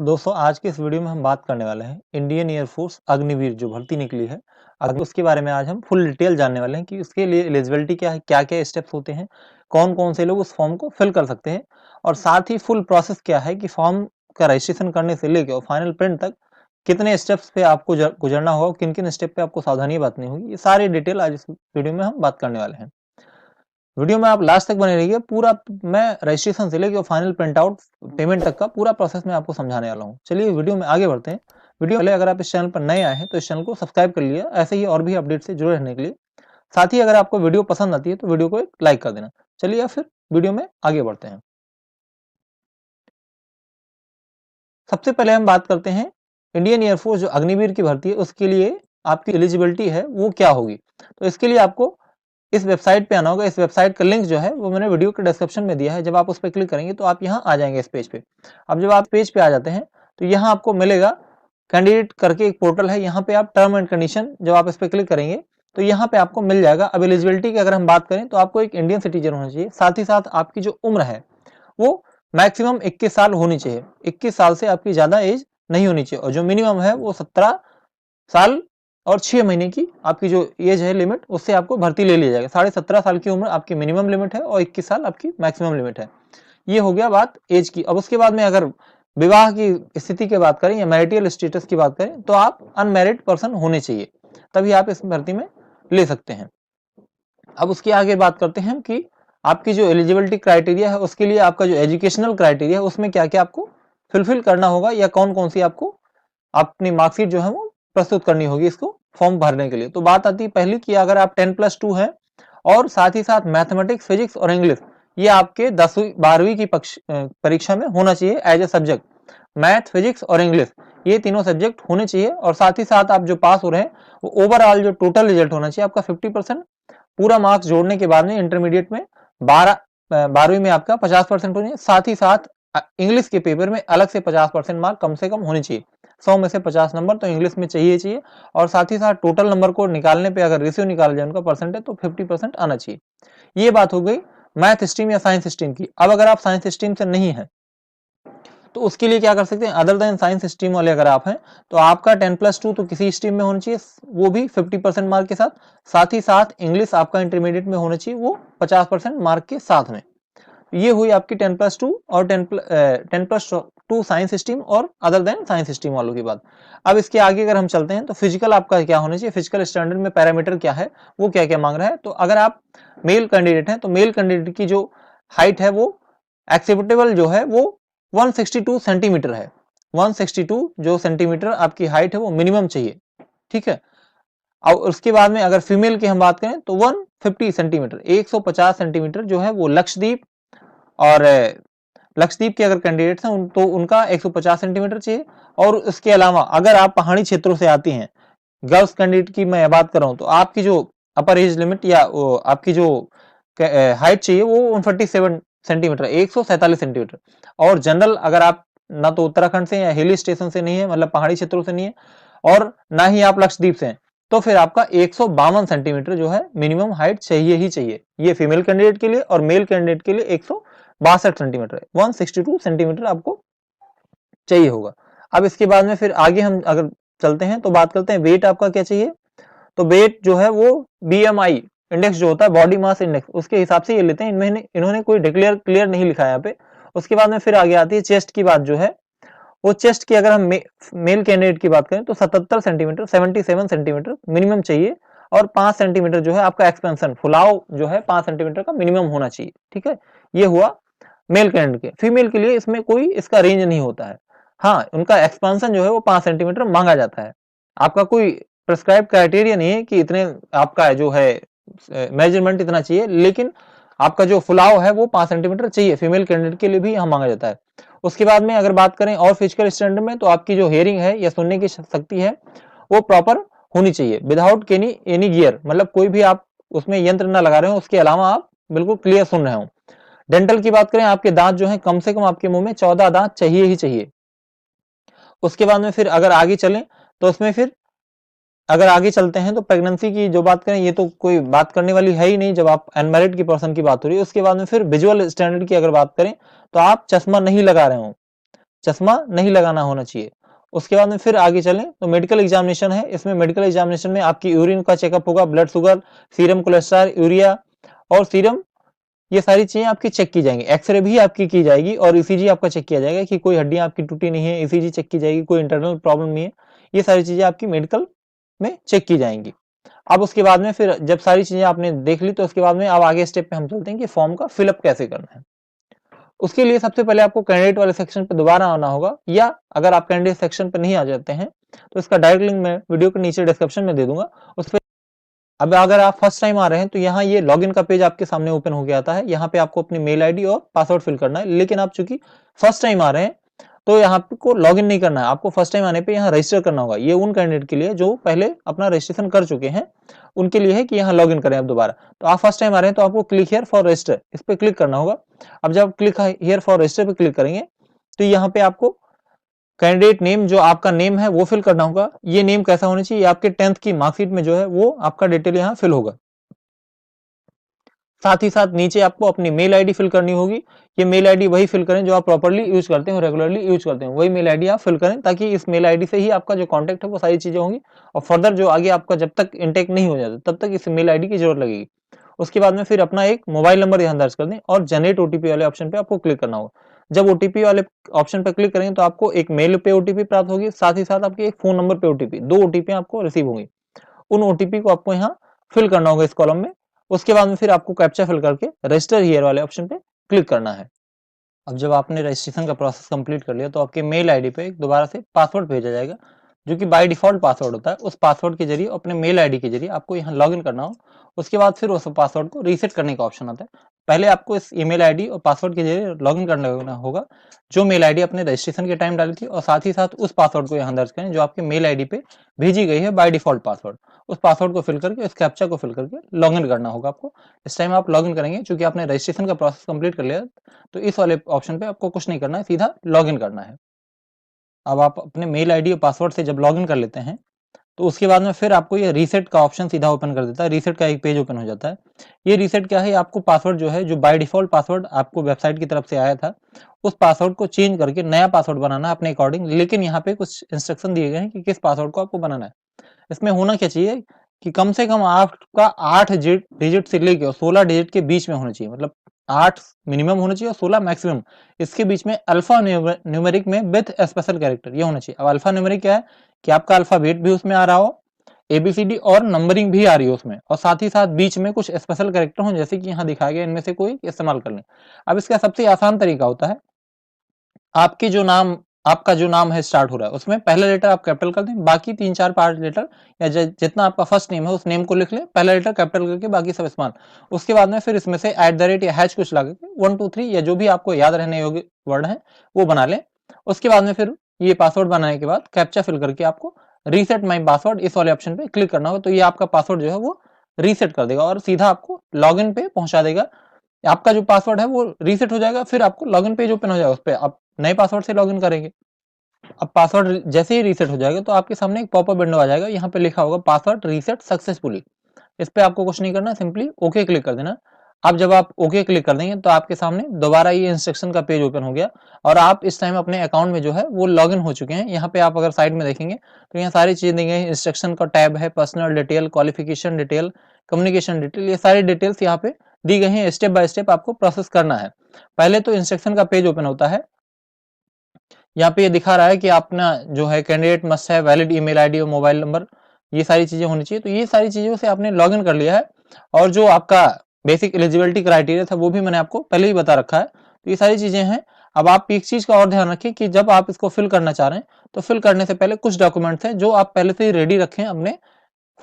तो दोस्तों आज के इस वीडियो में हम बात करने वाले हैं इंडियन एयरफोर्स अग्निवीर जो भर्ती निकली है। उसके बारे में आज हम फुल डिटेल जानने वाले हैं कि उसके लिए एलिजिबिलिटी क्या है, क्या क्या स्टेप्स होते हैं, कौन कौन से लोग उस फॉर्म को फिल कर सकते हैं और साथ ही फुल प्रोसेस क्या है कि फॉर्म का रजिस्ट्रेशन करने से लेकर और फाइनल प्रिंट तक कितने स्टेप्स पे आपको गुजरना होगा, किन किन स्टेप पे आपको सावधानी बरतनी होगी, ये सारी डिटेल आज इस वीडियो में हम बात करने वाले हैं। वीडियो में आप लास्ट तक बने रहिए। पूरा मैं रजिस्ट्रेशन से लेकर फाइनल प्रिंट आउट पेमेंट तक का पूरा प्रोसेस मैं आपको समझाने वाला हूँ। चलिए वीडियो में आगे बढ़ते हैं। वीडियो पहले अगर आप इस चैनल पर नए आए हैं तो इस चैनल को सब्सक्राइब कर लिया, ऐसे ही और भी अपडेट से जुड़े रहने के लिए। साथ ही अगर आपको वीडियो पसंद आती है तो वीडियो को एक लाइक कर देना। चलिए फिर वीडियो में आगे बढ़ते हैं। सबसे पहले हम बात करते हैं इंडियन एयरफोर्स जो अग्निवीर की भर्ती है उसके लिए आपकी एलिजिबिलिटी है वो क्या होगी। तो इसके लिए आपको इस वेबसाइट पे आना होगा। इस वेबसाइट का लिंक जो है वो मैंने वीडियो के डिस्क्रिप्शन में दिया है। जब आप उस पर क्लिक करेंगे तो आप यहाँ आ जाएंगे इस पेज पे। अब जब आप पेज पे आ जाते हैं तो यहाँ आपको मिलेगा कैंडिडेट करके एक पोर्टल है। यहाँ पे आप टर्म एंड कंडीशन जब आप इस पर क्लिक करेंगे तो यहाँ पे आपको मिल जाएगा। अब एलिजिबिलिटी की अगर हम बात करें तो आपको एक इंडियन सिटीजन होना चाहिए, साथ ही साथ आपकी जो उम्र है वो मैक्सिमम 21 साल होनी चाहिए। 21 साल से आपकी ज्यादा एज नहीं होनी चाहिए और जो मिनिमम है वो 17 साल और 6 महीने की आपकी जो एज है लिमिट, उससे आपको भर्ती ले लिया जाएगा। 17.5 साल की उम्र आपकी मिनिमम लिमिट है और 21 साल आपकी मैक्सिमम लिमिट है। ये हो गया बात एज की। अब उसके बाद में अगर विवाह की स्थिति की बात करें या मैरिटल स्टेटस की बात करें तो आप अनमैरिड पर्सन होने चाहिए, तभी आप इस भर्ती में ले सकते हैं। अब उसके आगे बात करते हैं कि आपकी जो एलिजिबिलिटी क्राइटेरिया है उसके लिए आपका जो एजुकेशनल क्राइटेरिया है उसमें क्या क्या आपको फुलफिल करना होगा या कौन कौन सी आपको अपनी मार्कशीट जो है वो प्रस्तुत करनी होगी इसको फॉर्म भरने के लिए। तो बात आती है पहली कि अगर आप 10+2 है और साथ ही साथ मैथमेटिक्स, फिजिक्स और इंग्लिश ये आपके 10वीं 12वीं की परीक्षा में होना चाहिए as a subject. Math, physics और इंग्लिश ये तीनों सब्जेक्ट होने चाहिए और साथ ही साथ आप जो पास हो रहे हैं वो ओवरऑल जो टोटल रिजल्ट होना चाहिए आपका 50%। पूरा मार्क्स जोड़ने के बाद में इंटरमीडिएट में 12वीं में आपका 50% होने, साथ ही साथ इंग्लिश के पेपर में अलग से 50% मार्क कम से कम होने चाहिए। 100 में से 50 नंबर तो इंग्लिश में चाहिए और साथ ही साथ टोटल नंबर को निकालने पे अगर रेशियो निकाला जाए उनका परसेंटेज तो 50% आना चाहिए। ये बात हो गई मैथ स्ट्रीम या साइंस स्ट्रीम की। अब अगर आप साइंस स्ट्रीम से नहीं है तो उसके लिए क्या कर सकते हैं, अदर देन साइंस स्ट्रीम वाले अगर आप हैं तो आपका 10+2 तो किसी स्ट्रीम में होना चाहिए, वो भी 50% मार्क के साथ। साथ ही साथ इंग्लिश आपका इंटरमीडिएट में होना चाहिए वो 50% मार्क के साथ में। ये हुई आपकी 10+2 और 10+2 साइंस स्ट्रीम और अदर देन साइंस स्ट्रीम वालों की बात। अब इसके आगे अगर हम चलते हैं तो फिजिकल आपका क्या होना चाहिए, फिजिकल स्टैंडर्ड में पैरामीटर क्या है, वो क्या क्या मांग रहा है। तो अगर आप मेल कैंडिडेट हैं तो मेल कैंडिडेट की जो हाइट है वो एक्सेप्टेबल जो है वो 162 सेंटीमीटर है। 162 जो सेंटीमीटर आपकी हाइट है वो मिनिमम चाहिए, ठीक है। और उसके बाद में अगर फीमेल की हम बात करें तो 150 सेंटीमीटर 150 सेंटीमीटर जो है वो लक्षद्वीप और लक्षद्वीप के अगर कैंडिडेट्स हैं तो उनका 150 सेंटीमीटर चाहिए। और उसके अलावा अगर आप पहाड़ी क्षेत्रों से आती हैं, गर्ल्स कैंडिडेट की मैं बात कर रहा हूं तो आपकी जो अपर एज लिमिट या आपकी जो हाइट चाहिए वो 147 सेंटीमीटर 147 सेंटीमीटर। और जनरल अगर आप ना तो उत्तराखंड से या हिली स्टेशन से नहीं है, मतलब पहाड़ी क्षेत्रों से नहीं है, और ना ही आप लक्षद्वीप से हैं, तो फिर आपका 152 सेंटीमीटर जो है मिनिमम हाइट चाहिए ही चाहिए। ये फीमेल कैंडिडेट के लिए और मेल कैंडिडेट के लिए 162 सेंटीमीटर है, 162 सेंटीमीटर आपको चाहिए होगा। अब इसके बाद में फिर आगे हम अगर चलते हैं तो बात करते हैं वेट आपका क्या चाहिए। तो वेट जो है वो BMI इंडेक्स जो होता है, बॉडी मास इंडेक्स, उसके हिसाब से ये लेते हैं। इन्होंने कोई क्लियर नहीं लिखा है यहाँ पे। उसके बाद में फिर आगे आती है चेस्ट की बात जो है, वो चेस्ट की अगर हम मेल कैंडिडेट की बात करें तो 77 सेंटीमीटर 77 सेंटीमीटर मिनिमम चाहिए और 5 सेंटीमीटर जो है आपका एक्सपेंशन फुलाव जो है 5 सेंटीमीटर का मिनिमम होना चाहिए, ठीक है। ये हुआ मेल कैंडिडेट के। फीमेल के लिए इसमें कोई इसका रेंज नहीं होता है। हाँ, उनका एक्सपेंशन जो है वो 5 सेंटीमीटर मांगा जाता है। आपका कोई प्रिस्क्राइब क्राइटेरिया नहीं है कि इतने आपका जो है मेजरमेंट इतना चाहिए, लेकिन आपका जो फुलाव है वो 5 सेंटीमीटर चाहिए। फीमेल कैंडिडेट के लिए भी यहाँ मांगा जाता है। उसके बाद में अगर बात करें और फिजिकल स्टैंडर्ड में तो आपकी जो हेयरिंग है या सुनने की शक्ति है वो प्रॉपर होनी चाहिए विदाउट एनी गियर, मतलब कोई भी आप उसमें यंत्र ना लगा रहे हो, उसके अलावा आप बिल्कुल क्लियर सुन रहे हो। डेंटल की बात करें, आपके दांत जो है कम से कम आपके मुंह में 14 दांत चाहिए ही चाहिए। उसके बाद में फिर अगर आगे चलें तो उसमें फिर अगर आगे चलते हैं तो प्रेगनेंसी की जो बात करें ये तो कोई बात करने वाली है ही नहीं जब आप अनमैरिड की पर्सन की बात हो रही है। उसके बाद में फिर विजुअल स्टैंडर्ड की अगर बात करें तो आप चश्मा नहीं लगा रहे हो, चश्मा नहीं लगाना होना चाहिए। उसके बाद में फिर आगे चलें तो मेडिकल एग्जामिनेशन है। इसमें मेडिकल एग्जामिनेशन में आपकी यूरिन का चेकअप होगा, blood sugar, serum cholesterol, urea और सीरम, ये सारी चीजें आपकी चेक की जाएंगी। एक्सरे भी आपकी की जाएगी और ईसीजी आपका चेक किया जाएगा कि कोई हड्डियां आपकी टूटी नहीं है, ईसीजी चेक की जाएगी, कोई इंटरनल प्रॉब्लम नहीं है। ये सारी चीजें आपकी मेडिकल में चेक की जाएंगी। अब उसके बाद में फिर जब सारी चीजें आपने देख ली तो उसके बाद में अब आगे स्टेप पे हम चलते हैं कि फॉर्म का फिलअप कैसे करना है। उसके लिए सबसे पहले आपको कैंडिडेट वाले सेक्शन पे दोबारा आना होगा, या अगर आप कैंडिडेट सेक्शन पे नहीं आ जाते हैं तो इसका डायरेक्ट लिंक मैं वीडियो के नीचे डिस्क्रिप्शन में दे दूंगा, उस पर। अब अगर आप फर्स्ट टाइम आ रहे हैं तो यहाँ ये लॉगिन का पेज आपके सामने ओपन हो गया आता है। यहाँ पे आपको अपनी मेल आईडी और पासवर्ड फिल करना है, लेकिन आप चूंकि फर्स्ट टाइम आ रहे हैं तो यहाँ को लॉगिन नहीं करना है। आपको फर्स्ट टाइम आने पे यहाँ रजिस्टर करना होगा। ये उन कैंडिडेट के लिए जो पहले अपना रजिस्ट्रेशन कर चुके हैं, उनके लिए है कि यहाँ लॉगिन करें अब दोबारा। तो आप फर्स्ट टाइम आ रहे हैं तो आपको क्लिक हियर फॉर रजिस्टर, इस पर क्लिक करना होगा। अब जब क्लिक हियर फॉर रजिस्टर पे क्लिक करेंगे तो यहाँ पे आपको कैंडिडेट नेम, जो आपका नेम है वो फिल करना होगा। ये नेम कैसा होना चाहिए, आपके 10th की मार्कशीट में जो है वो आपका डिटेल यहाँ फिल होगा। साथ ही साथ नीचे आपको अपनी मेल आईडी फिल करनी होगी। ये मेल आईडी वही फिल करें जो आप प्रॉपर्ली यूज करते हैं, रेगुलरली यूज करते हैं, वही मेल आईडी आप फिल करें, ताकि इस मेल आईडी से ही आपका जो कांटेक्ट है वो सारी चीजें होंगी। और फर्दर जो आगे आपका जब तक इंटेक नहीं हो जाता तब तक इस मेल आईडी की जरूरत लगेगी। उसके बाद में फिर अपना एक मोबाइल नंबर यहाँ दर्ज कर दें और जनरेट ओटीपी वाले ऑप्शन पे आपको क्लिक करना होगा। जब ओटीपी वाले ऑप्शन पे क्लिक करेंगे तो आपको एक मेल पे ओटीपी प्राप्त होगी, साथ ही साथ आपके एक फोन नंबर पे ओटीपी, 2 ओटीपी आपको रिसीव होंगी। उन ओटीपी को आपको यहाँ फिल करना होगा इस कॉलम में। उसके बाद में फिर आपको कैप्चा फिल करके रजिस्टर हियर वाले ऑप्शन पे क्लिक करना है। अब जब आपने रजिस्ट्रेशन का प्रोसेस कंप्लीट कर लिया तो आपके मेल आईडी पे दोबारा से पासवर्ड भेजा जाएगा, जो कि बाय डिफॉल्ट पासवर्ड होता है। उस पासवर्ड के जरिए अपने मेल आईडी के जरिए आपको यहाँ लॉगिन करना हो। उसके बाद फिर उस पासवर्ड को रीसेट करने का ऑप्शन आता है। पहले आपको इस ईमेल आईडी और पासवर्ड के जरिए लॉगिन करना होगा, जो मेल आईडी अपने रजिस्ट्रेशन के टाइम डाली थी, और साथ ही साथ उस पासवर्ड को यहाँ दर्ज करें जो आपके मेल आईडी पे भेजी गई है बाय डिफॉल्ट पासवर्ड। उस पासवर्ड को फिल करके, उस कैप्चा को फिल करके लॉगिन करना होगा आपको। इस टाइम आप लॉगिन करेंगे, क्योंकि आपने रजिस्ट्रेशन का प्रोसेस कंप्लीट कर लिया, तो इस वाले ऑप्शन पे आपको कुछ नहीं करना है, सीधा लॉगिन करना है। अब आप अपने मेल आईडी और पासवर्ड से जब लॉगिन कर लेते हैं तो उसके बाद में फिर आपको ये रीसेट का ऑप्शन सीधा ओपन कर देता है। रीसेट का एक पेज ओपन हो जाता है। ये रीसेट क्या है, आपको पासवर्ड जो है, जो बाय डिफॉल्ट पासवर्ड आपको वेबसाइट की तरफ से आया था, उस पासवर्ड को चेंज करके नया पासवर्ड बनाना है अपने अकॉर्डिंग। लेकिन यहाँ पे कुछ इंस्ट्रक्शन दिए गए हैं कि किस पासवर्ड को आपको बनाना है। इसमें होना क्या चाहिए कि कम से कम आपका 8 डिजिट से लेकर 16 डिजिट के बीच में होना चाहिए। मतलब 8 मिनिमम होना चाहिए और 16 मैक्सिमम। इसके बीच में अल्फा न्यूमेरिक में विथ स्पेशल कैरेक्टर ये होना चाहिए। अब अल्फा न्यूमेरिक क्या है कि आपका अल्फाबेट भी उसमें आ रहा हो, एबीसीडी और नंबरिंग भी आ रही हो उसमें, और साथ ही साथ बीच में कुछ स्पेशल कैरेक्टर हो, जैसे कि यहाँ दिखाया गया, इनमें से कोई इस्तेमाल कर लें। अब इसका सबसे आसान तरीका होता है, आपके जो नाम, आपका जो नाम है स्टार्ट हो रहा है, उसमें पहला लेटर आप कैपिटल कर दें, बाकी 3-4 पार्ट लेटर या जितना आपका फर्स्ट नेम है उस नेम को लिख लें, पहला लेटर कैपिटल करके बाकी सब स्मॉल। उसके बाद में फिर इसमें से @ या हैश कुछ लगा के 1 2 3 या जो भी आपको याद रहने योग्य वर्ड है वो बना लें। उसके बाद में फिर ये पासवर्ड बनाने के बाद कैप्चा फिल करके आपको रीसेट माई पासवर्ड इस वाले ऑप्शन पे क्लिक करना होगा। तो ये आपका पासवर्ड जो है वो रीसेट कर देगा और सीधा आपको लॉगिन पे पहुंचा देगा। आपका जो पासवर्ड है वो रीसेट हो जाएगा, फिर आपको लॉगिन पेज ओपन हो जाएगा, उस पर आप नए पासवर्ड से लॉगिन करेंगे। अब पासवर्ड जैसे ही रीसेट हो जाएगा तो आपके सामने एक पॉपअप विंडो आ जाएगा, यहाँ पे लिखा होगा पासवर्ड रीसेट सक्सेसफुली। इस पे आपको कुछ नहीं करना, सिंपली ओके क्लिक कर देना। अब जब आप ओके क्लिक कर देंगे तो आपके सामने दोबारा ये इंस्ट्रक्शन का पेज ओपन हो गया और आप इस टाइम अपने अकाउंट में जो है वो लॉगिन हो चुके हैं। यहाँ पे आप अगर साइड में देखेंगे तो यहाँ सारी चीजें दी गई, इंस्ट्रक्शन का टैब है, personal detail, qualification detail, communication detail, ये सारी डिटेल्स यहाँ पे दी गई हैं। स्टेप बाय स्टेप आपको प्रोसेस करना है। पहले तो इंस्ट्रक्शन का पेज ओपन होता है, यहाँ पे ये दिखा रहा है कि अपना जो है कैंडिडेट मस्ट है वैलिड ईमेल आईडी और मोबाइल नंबर, ये सारी चीजें होनी चाहिए। तो ये सारी चीजों से आपने लॉगिन कर लिया है और जो आपका बेसिक एलिजिबिलिटी क्राइटेरिया था वो भी मैंने आपको पहले ही बता रखा है। तो ये सारी चीजें हैं। अब आप एक चीज का और ध्यान रखें कि जब आप इसको फिल करना चाह रहे हैं तो फिल करने से पहले कुछ डॉक्यूमेंट्स हैं जो आप पहले से ही रेडी रखें अपने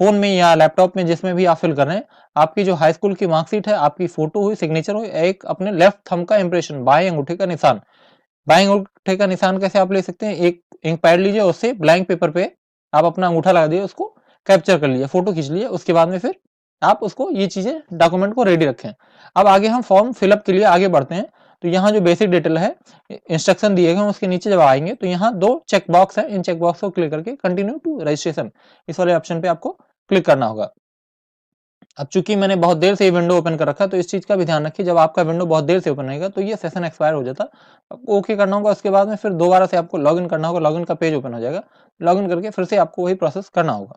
फोन में या लैपटॉप में, जिसमें भी आप फिल कर रहे हैं। आपकी जो हाई स्कूल की मार्कशीट है, आपकी फोटो हुई, सिग्नेचर हुई, एक अपने लेफ्ट थंब का इंप्रेशन, बाएं अंगूठे का निशान। बाएं अंगूठे का निशान कैसे आप ले सकते हैं, एक इंक पैड लीजिए, उससे ब्लैंक पेपर पे आप अपना अंगूठा लगा दिए, उसको कैप्चर कर लीजिए, फोटो खींच लीजिए। उसके बाद में फिर आप उसको, ये चीजें डॉक्यूमेंट को रेडी रखें। अब आगे हम फॉर्म फिलअप के लिए आगे बढ़ते हैं। तो यहाँ जो बेसिक डिटेल है, इंस्ट्रक्शन दिए गए, उसके नीचे जब आएंगे तो यहाँ 2 चेक बॉक्स है। इन चेक बॉक्स को क्लिक करके कंटिन्यू टू रजिस्ट्रेशन इस वाले ऑप्शन पे आपको क्लिक करना होगा। अब चूंकि मैंने बहुत देर से ये विंडो ओपन कर रखा है तो इस चीज का भी ध्यान रखिए, जब आपका विंडो बहुत देर से ओपन रहेगा तो ये सेशन एक्सपायर हो जाता, आपको ओके करना होगा। उसके बाद में फिर दोबारा से आपको लॉगिन करना होगा, लॉगिन का पेज ओपन हो जाएगा, लॉगिन करके फिर से आपको वही प्रोसेस करना होगा।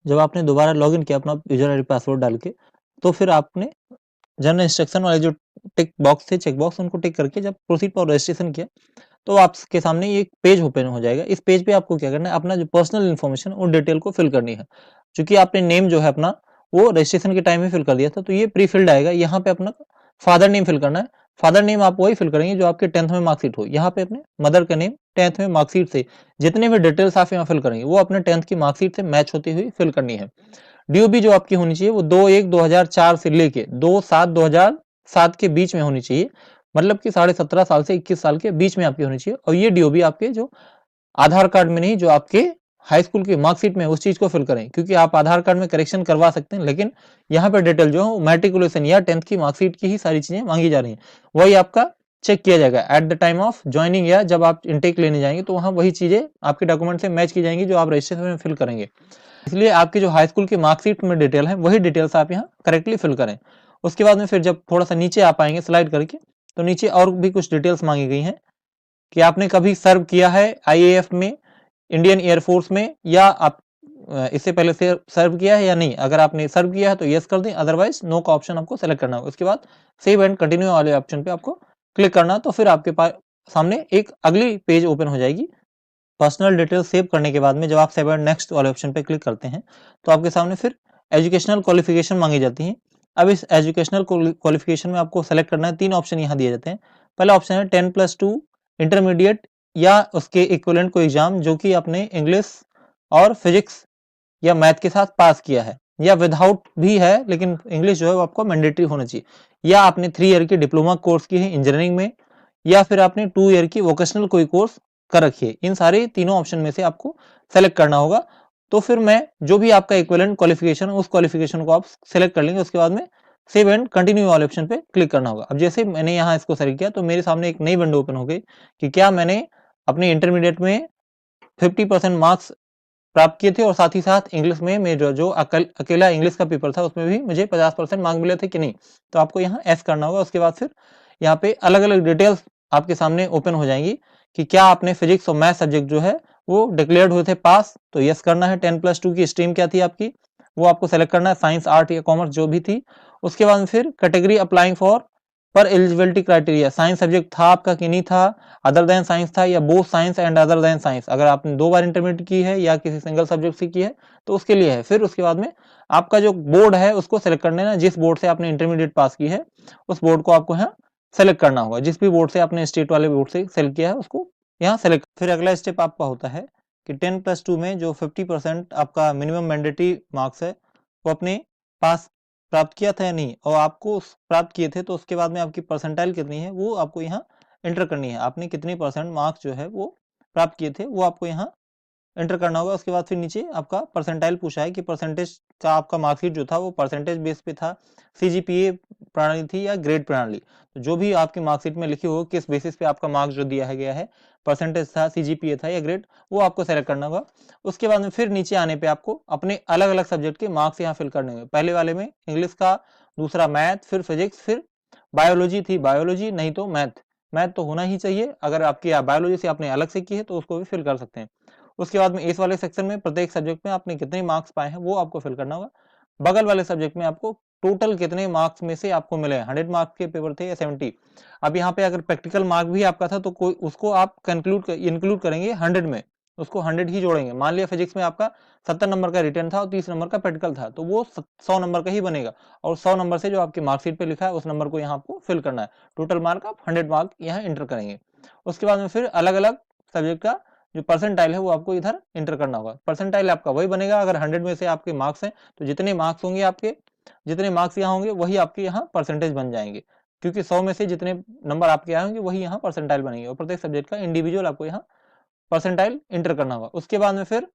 जब आपने दोबारा लॉगिन किया अपना यूजर आईडी पासवर्ड डाल के, तो फिर आपने जनरल इंस्ट्रक्शन वाले जो टिक बॉक्स थे, चेक बॉक्स, उनको टिक करके जब प्रोसीड फॉर रजिस्ट्रेशन किया तो आपके सामने ये एक पेज ओपन हो जाएगा। इस पेज पे आपको क्या करना है, अपना जो पर्सनल इन्फॉर्मेशन और डिटेल को फिल करनी है। क्योंकि आपने नेम जो है अपना वो रजिस्ट्रेशन के टाइम में फिल कर दिया था, तो ये प्री फिल्ड आएगा। यहाँ पे अपना फादर नेम फिल करना है। फादर नेम आप वही फिल करेंगे जो आपके 10th में मार्कशीट हो। यहाँ पे अपने मदर का नेम 10th में मार्कशीट से जितने भी डिटेल्स आप यहाँ फिल करेंगे वो अपने 10th की मार्कशीट से मैच होती हुई फिल करनी है। डीओबी जो आपकी होनी चाहिए वो 2/1/2004 से लेके 2/7/2007 के बीच में होनी चाहिए, मतलब कि 17.5 साल से 21 साल के बीच में आपकी होनी चाहिए। और ये डीओबी आपके जो आधार कार्ड में नहीं, जो आपके हाई स्कूल की मार्कशीट में उस चीज को फिल करें, क्योंकि आप आधार कार्ड में करेक्शन करवा सकते हैं, लेकिन यहाँ पे डिटेल जो है मैट्रिकुलेशन या 10th की मार्कशीट की ही सारी चीजें मांगी जा रही हैं, वही आपका चेक किया जाएगा at the time of joining, या जब आप इनटेक लेने जाएंगे तो वहाँ वही चीजें आपके डॉक्यूमेंट से मैच की जाएंगी जो आप रजिस्ट्रेशन में फिल करेंगे। इसलिए आपकी जो हाई स्कूल की मार्कशीट में डिटेल है वही डिटेल्स आप यहाँ करेक्टली फिल करें। उसके बाद में फिर जब थोड़ा सा नीचे आ पाएंगे स्लाइड करके, तो नीचे और भी कुछ डिटेल्स मांगी गई हैं कि आपने कभी सर्व किया है आईएएफ में, इंडियन एयरफोर्स में, या आप इससे पहले से सर्व किया है या नहीं। अगर आपने सर्व किया है तो यस कर दें, अदरवाइज नो का ऑप्शन आपको सेलेक्ट करना होगा। उसके बाद सेव एंड कंटिन्यू वाले ऑप्शन पे आपको क्लिक करना, तो फिर आपके पास सामने एक अगली पेज ओपन हो जाएगी। पर्सनल डिटेल सेव करने के बाद में जब आप सेव एंड नेक्स्ट वाले ऑप्शन पे क्लिक करते हैं तो आपके सामने फिर एजुकेशनल क्वालिफिकेशन मांगी जाती है। अब इस एजुकेशनल क्वालिफिकेशन में आपको सेलेक्ट करना है। 3 ऑप्शन यहाँ दिए जाते हैं। पहला ऑप्शन है 10+2 इंटरमीडिएट या उसके इक्विवेलेंट कोई एग्जाम जो कि आपने इंग्लिश और फिजिक्स या मैथ के साथ पास किया है, या विदाउट भी है लेकिन इंग्लिश जो है वो आपको मैंडेटरी होना चाहिए, या आपने 3 ईयर की डिप्लोमा कोर्स की है इंजीनियरिंग में, या फिर आपने 2 ईयर की वोकेशनल कोई कोर्स कर रखी है। इन सारे तीनों ऑप्शन में से आपको सेलेक्ट करना होगा। तो फिर मैं जो भी आपका इक्विवेलेंट क्वालिफिकेशन है उस क्वालिफिकेशन को आप सेलेक्ट कर लेंगे। उसके बाद में सेव एंड कंटिन्यू वाले ऑप्शन पे क्लिक करना होगा। अब जैसे मैंने यहाँ इसको सेलेक्ट किया तो मेरे सामने एक नई विंडो ओपन हो गई कि क्या मैंने अपने इंटरमीडिएट में 50% मार्क्स प्राप्त किए थे, और साथ ही साथ इंग्लिश में मेरा जो अकेला इंग्लिश का पेपर था उसमें भी मुझे 50% मार्क्स मिले थे कि नहीं। तो आपको यहाँ एस करना होगा। उसके बाद फिर यहाँ पे अलग अलग डिटेल्स आपके सामने ओपन हो जाएंगी कि क्या आपने फिजिक्स और मैथ सब्जेक्ट जो है वो डिक्लेयर्ड हुए थे पास, तो यस करना है। 10+2 की स्ट्रीम क्या थी आपकी, वो आपको सेलेक्ट करना है, साइंस आर्ट या कॉमर्स जो भी थी। उसके बाद फिर कैटेगरी अप्लाइंग फॉर पर एलिजिबिलिटी क्राइटेरिया, साइंस सब्जेक्ट था आपका कि नहीं था, अदर देन साइंस था, या both science and other than science, अगर आपने 2 बार इंटरमीडिएट की है या किसी सिंगल सब्जेक्ट से की है तो उसके लिए है। फिर उसके बाद में आपका जो बोर्ड है उसको सेलेक्ट करना है, जिस बोर्ड से आपने इंटरमीडिएट पास की है उस बोर्ड को आपको यहाँ सेलेक्ट करना होगा। जिस भी बोर्ड से आपने स्टेट वाले बोर्ड से सेलेक्ट किया है उसको यहाँ सेलेक्ट। फिर अगला स्टेप आपका होता है कि 10+2 में जो 50% आपका मिनिमम मैंडेटरी मार्क्स है वो अपने पास प्राप्त किया था या नहीं, और आपको प्राप्त किए थे तो उसके बाद में आपकी परसेंटाइल कितनी है वो आपको यहाँ एंटर करनी है। आपने कितने परसेंट मार्क्स जो है वो प्राप्त किए थे वो आपको यहाँ एंटर करना होगा। उसके बाद फिर नीचे आपका परसेंटाइल पूछा है कि परसेंटेज का आपका मार्कशीट जो था वो परसेंटेज बेस पे था, सीजीपीए प्रणाली थी या ग्रेड प्रणाली। तो जो भी आपकी मार्कशीट में लिखी हो किस बेसिस पे आपका मार्क्स जो दिया है गया है, परसेंटेज था, सीजीपीए था या ग्रेड, वो आपको सेलेक्ट करना होगा। उसके बाद में फिर नीचे आने पे आपको अपने अलग अलग सब्जेक्ट के मार्क्स यहाँ फिल करने होंगे। पहले वाले में इंग्लिश का, दूसरा मैथ, फिर फिजिक्स, फिर बायोलॉजी थी, बायोलॉजी नहीं तो मैथ, मैथ तो होना ही चाहिए। अगर आपकी बायोलॉजी से आपने अलग से की है तो उसको भी फिल कर सकते हैं। उसके बाद में इस वाले सेक्शन में प्रत्येक सब्जेक्ट में आपने कितने मार्क्स पाए हैं वो आपको फिल करना होगा। बगल वाले सब्जेक्ट में आपको टोटल कितने मार्क्स में से आपको मिले, 100 मार्क्स के पेपर थे या 70। अब यहाँ पे अगर प्रैक्टिकल मार्क भी आपका था तो कोई उसको आप इंक्लूड करेंगे 100 में, उसको 100 ही जोड़ेंगे। मान लिया फिजिक्स में आपका 70 नंबर का रिटर्न था और 30 नंबर का प्रैक्टिकल था, तो वो 100 नंबर का ही बनेगा, और 100 नंबर से जो आपकी मार्कशीट पे लिखा है उस नंबर को यहाँ आपको फिल करना है। टोटल मार्क आप 100 मार्क यहाँ एंटर करेंगे। उसके बाद में फिर अलग अलग सब्जेक्ट का जो परसेंटाइल है वो आपको इधर एंटर करना होगा। परसेंटाइल आपका वही बनेगा, अगर 100 में से आपके मार्क्स हैं तो जितने मार्क्स होंगे आपके, जितने मार्क्स यहाँ होंगे वही आपके यहाँ परसेंटेज बन जाएंगे, क्योंकि 100 में से जितने नंबर आपके आए होंगे वही यहाँ परसेंटाइल बनेंगे, और प्रत्येक सब्जेक्ट का इंडिविजुअल आपको यहाँ परसेंटाइल एंटर करना होगा। उसके बाद में फिर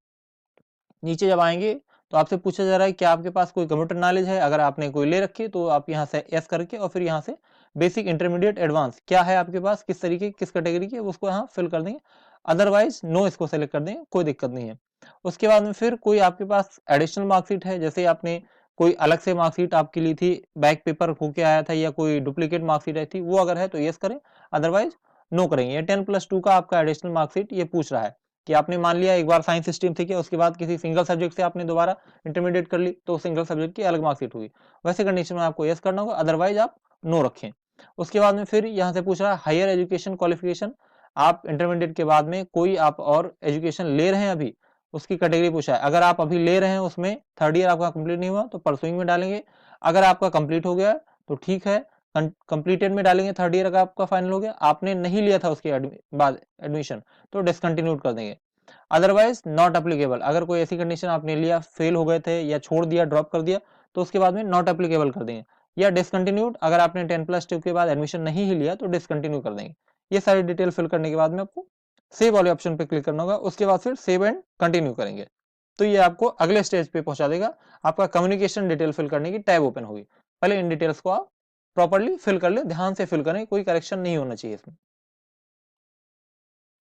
नीचे जब आएंगे तो आपसे पूछा जा रहा है क्या आपके पास कोई कंप्यूटर नॉलेज है। अगर आपने कोई ले रखी है तो आप यहाँ से एस करके और फिर यहाँ से बेसिक, इंटरमीडिएट, एडवांस क्या है आपके पास, किस तरीके किस कैटेगरी के, उसको यहाँ फिल कर देंगे। अदरवाइज नो इसको सेलेक्ट कर देंगे, कोई दिक्कत नहीं है। उसके बाद में फिर कोई आपके पास एडिशनल मार्कशीट है, जैसे आपने कोई अलग से मार्कशीट आपके लिए थी, बैक पेपर होके आया था या कोई डुप्लीकेट मार्कशीट आई थी, वो अगर है तो यस करें, अदरवाइज नो करेंगे। ये 10+2 का आपका एडिशनल मार्कशीट ये पूछ रहा है कि आपने मान लिया एक बार साइंस स्ट्रीम थी, उसके बाद किसी सिंगल सब्जेक्ट से आपने दोबारा इंटरमीडिएट कर ली, तो सिंगल सब्जेक्ट की अलग मार्कशीट होगी, वैसे कंडीशन में आपको यस करना होगा, अदरवाइज आप नो रखें। उसके बाद में फिर यहाँ से पूछ रहा है हायर एजुकेशन क्वालिफिकेशन, आप इंटरमीडिएट के बाद में कोई आप और एजुकेशन ले रहे हैं अभी, उसकी कैटेगरी पूछा है। अगर आप अभी ले रहे हैं, उसमें थर्ड ईयर आपका कंप्लीट नहीं हुआ तो परसुइंग में डालेंगे, अगर आपका कंप्लीट हो गया तो ठीक है, कंप्लीटेड में डालेंगे, थर्ड ईयर का आपका फाइनल हो गया, आपने नहीं लिया था उसके बाद एडमिशन तो डिसकंटिन्यूड कर देंगे, अदरवाइज नॉट अप्लीकेबल। अगर कोई ऐसी कंडीशन आपने लिया, फेल हो गए थे या छोड़ दिया, ड्रॉप कर दिया, तो उसके बाद में नॉट अप्लीकेबल कर देंगे, या डिसकंटिन्यूड, अगर आपने 10+2 के बाद एडमिशन नहीं ही लिया तो डिसकंटिन्यू कर देंगे। ये सारी डिटेल फिल करने के बाद में आपको सेव वाले ऑप्शन पे क्लिक करना होगा, उसके बाद फिर सेव एंड कंटिन्यू करेंगे, तो ये आपको अगले स्टेज पे पहुंचा देगा। आपका कम्युनिकेशन डिटेल फिल करने की टैब ओपन होगी। पहले इन डिटेल्स को आप प्रॉपर्ली फिल कर ले, ध्यान से फिल करें, कोई करेक्शन नहीं होना चाहिए इसमें।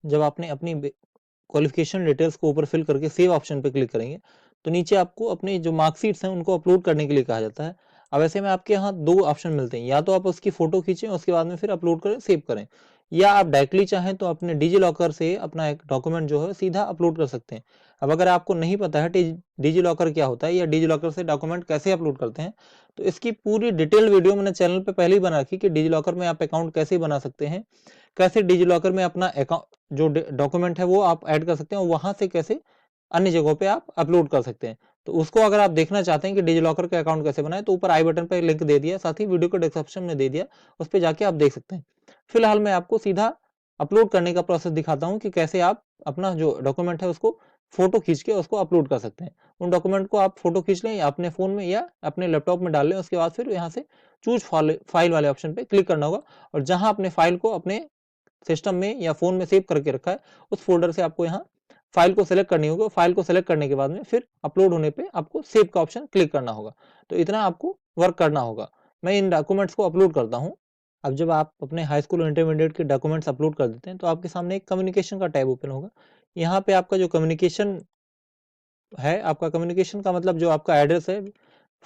जब आपने अपनी क्वालिफिकेशन डिटेल्स को ऊपर फिल करके सेव ऑप्शन पे क्लिक करेंगे, तो नीचे आपको अपने जो मार्कशीट्स हैं उनको अपलोड करने के लिए कहा जाता है। अब ऐसे में आपके यहाँ दो ऑप्शन मिलते हैं, या तो आप उसकी फोटो खींचें, उसके बाद में फिर अपलोड करें, सेव करें, या आप डायरेक्टली चाहें तो अपने डिजी लॉकर से अपना एक डॉक्यूमेंट जो है सीधा अपलोड कर सकते हैं। अब अगर आपको नहीं पता है डिजी लॉकर क्या होता है या डिजी लॉकर से डॉक्यूमेंट कैसे अपलोड करते हैं, तो इसकी पूरी डिटेल वीडियो मैंने चैनल पे पहले ही बना रखी कि डिजी लॉकर में आप अकाउंट कैसे बना सकते हैं, कैसे डिजी लॉकर में अपना अकाउंट जो डॉक्यूमेंट है वो आप ऐड कर सकते हैं, और वहां से कैसे अन्य जगहों पे आप अपलोड कर सकते हैं। तो उसको अगर आप देखना चाहते हैं कि डिजी लॉकर का अकाउंट कैसे बनाए, तो ऊपर आई बटन पर लिंक दे दिया, साथ ही वीडियो को डिस्क्रिप्शन में दे दिया, उस पर जाके आप देख सकते हैं। फिलहाल मैं आपको सीधा अपलोड करने का प्रोसेस दिखाता हूँ कि कैसे आप अपना जो डॉक्यूमेंट है उसको फोटो खींच के उसको अपलोड कर सकते हैं। उन डॉक्यूमेंट को आप फोटो खींच लें या अपने फोन में या अपने लैपटॉप में डाल लें, उसके बाद फिर यहाँ से चूज फाइल वाले ऑप्शन पे क्लिक करना होगा, और जहां अपने फाइल को अपने सिस्टम में या फोन में सेव करके रखा है, उस फोल्डर से आपको यहाँ फाइल को सिलेक्ट करनी होगी। फाइल को सिलेक्ट करने के बाद में फिर अपलोड होने पे आपको सेव का ऑप्शन क्लिक करना होगा। तो इतना आपको वर्क करना होगा। मैं इन डॉक्यूमेंट्स को अपलोड करता हूँ। अब जब आप अपने हाई स्कूल और इंटरमीडिएट के डॉक्यूमेंट्स अपलोड कर देते हैं, तो आपके सामने एक कम्युनिकेशन का टैब ओपन होगा। यहाँ पे आपका जो कम्युनिकेशन है, आपका कम्युनिकेशन का मतलब जो आपका एड्रेस है,